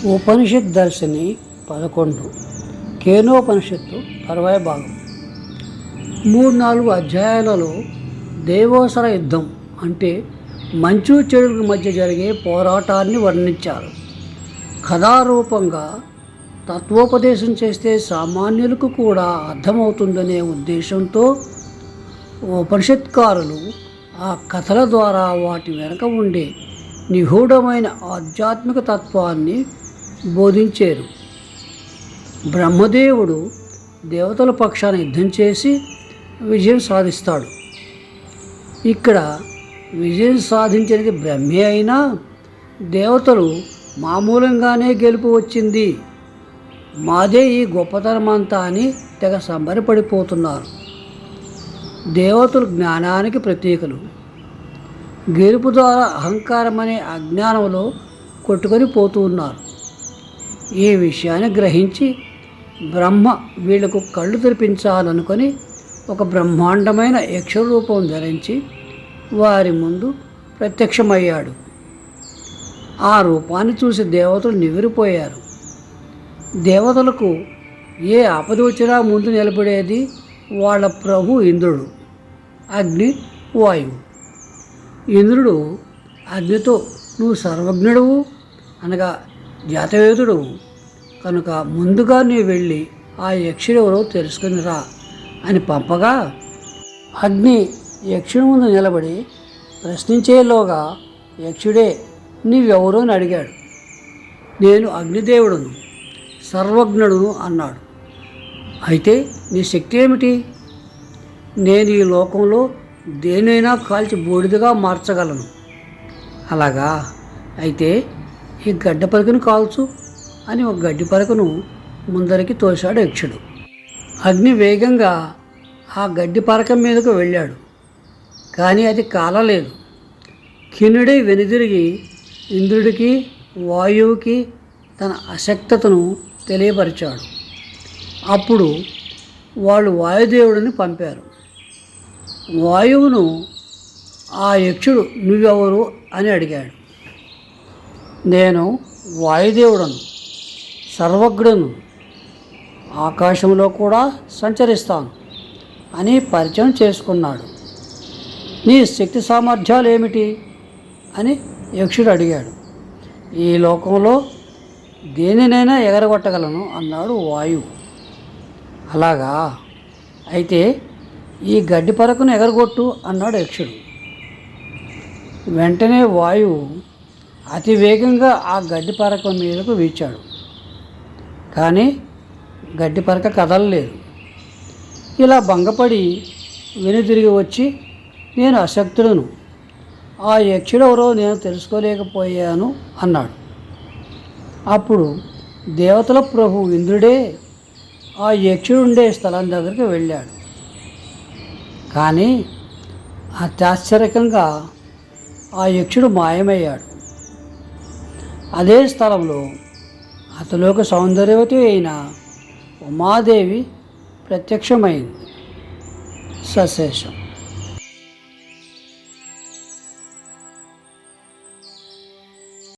ఉపనిషత్ దర్శిని 11 కేనోపనిషత్తు 60వ భాగం. 3-4 అధ్యాయాలలో దేవోసర యుద్ధం అంటే మంచు చెడుల మధ్య జరిగే పోరాటాన్ని వర్ణించారు. కథారూపంగా తత్వోపదేశం చేస్తే సామాన్యులకు కూడా అర్థమవుతుందనే ఉద్దేశంతో ఉపనిషత్కారులు ఆ కథల ద్వారా వాటి వెనక ఉండే నిగూఢమైన ఆధ్యాత్మిక తత్వాన్ని బోధించారు. బ్రహ్మదేవుడు దేవతల పక్షాన యుద్ధం చేసి విజయం సాధిస్తాడు. ఇక్కడ విజయం సాధించినది బ్రహ్మే అయినా దేవతలు మామూలంగానే గెలుపు వచ్చింది, మాదే ఈ గొప్పతనమంతా అని తెగ సంబరపడిపోతున్నారు. దేవతలు జ్ఞానానికి ప్రతీకలు. గెలుపు ద్వారా అహంకారం అనే అజ్ఞానంలో కొట్టుకొని పోతూ ఉన్నారు. ఈ విషయాన్ని గ్రహించి బ్రహ్మ వీళ్లకు కళ్ళు తెరిపించాలనుకొని ఒక బ్రహ్మాండమైన యక్షరూపం ధరించి వారి ముందు ప్రత్యక్షమయ్యాడు. ఆ రూపాన్ని చూసి దేవతలు నివ్వెరపోయారు. దేవతలకు ఏ ఆపద వచ్చినా ముందు నిలబడేది వాళ్ళ ప్రభు ఇంద్రుడు, అగ్ని, వాయువు. ఇంద్రుడు అగ్నితో, నువ్వు సర్వజ్ఞుడువు అనగా జాతవేదుడు కనుక ముందుగా నీవు వెళ్ళి ఆ యక్షుడెవరో తెలుసుకుని రా అని పంపగా అగ్ని యక్షుడి ముందు నిలబడి ప్రశ్నించేలోగా యక్షుడే నీవెవరో అని అడిగాడు. నేను అగ్నిదేవుడును, సర్వజ్ఞుడును అన్నాడు. అయితే నీ శక్తి ఏమిటి? నేను ఈ లోకంలో దేనైనా కాల్చి బూడిదగా మార్చగలను. అలాగా, అయితే ఈ గడ్డ పరకను కాల్చు అని ఒక గడ్డి పరకను ముందరికి తోశాడు యక్షుడు. అగ్ని వేగంగా ఆ గడ్డి పరకం మీదకు వెళ్ళాడు. కానీ అది కాలలేదు. ఖిన్నుడై వెనుదిరిగి ఇంద్రుడికి, వాయువుకి తన అశక్తతను తెలియపరిచాడు. అప్పుడు వాళ్ళు వాయుదేవుడిని పంపారు. వాయువును ఆ యక్షుడు నువ్వెవరు అని అడిగాడు. నేను వాయుదేవుడను, సర్వజ్ఞుడను, ఆకాశంలో కూడా సంచరిస్తాను అని పరిచయం చేసుకున్నాడు. నీ శక్తి సామర్థ్యాలు ఏమిటి అని యక్షుడు అడిగాడు. ఈ లోకంలో దేనినైనా ఎగరగొట్టగలను అన్నాడు వాయువు. అలాగా, అయితే ఈ గడ్డి పరకను ఎగరగొట్టు అన్నాడు యక్షుడు. వెంటనే వాయువు అతి వేగంగా ఆ గడ్డి పరక మీదకు వీచాడు. కానీ గడ్డి పరక కదలలేదు. ఇలా భంగపడి వెనుదిరిగి వచ్చి నేను అశక్తుడను, ఆ యక్షుడెవరో నేను తెలుసుకోలేకపోయాను అన్నాడు. అప్పుడు దేవతల ప్రభు ఇంద్రుడే ఆ యక్షుడుండే స్థలం దగ్గరికి వెళ్ళాడు. కానీ అత్యాశ్చర్యకంగా ఆ యక్షుడు మాయమయ్యాడు. అదే స్థలంలో అతలోక సౌందర్యవతి అయిన ఉమాదేవి ప్రత్యక్షమైంది. సశేషం.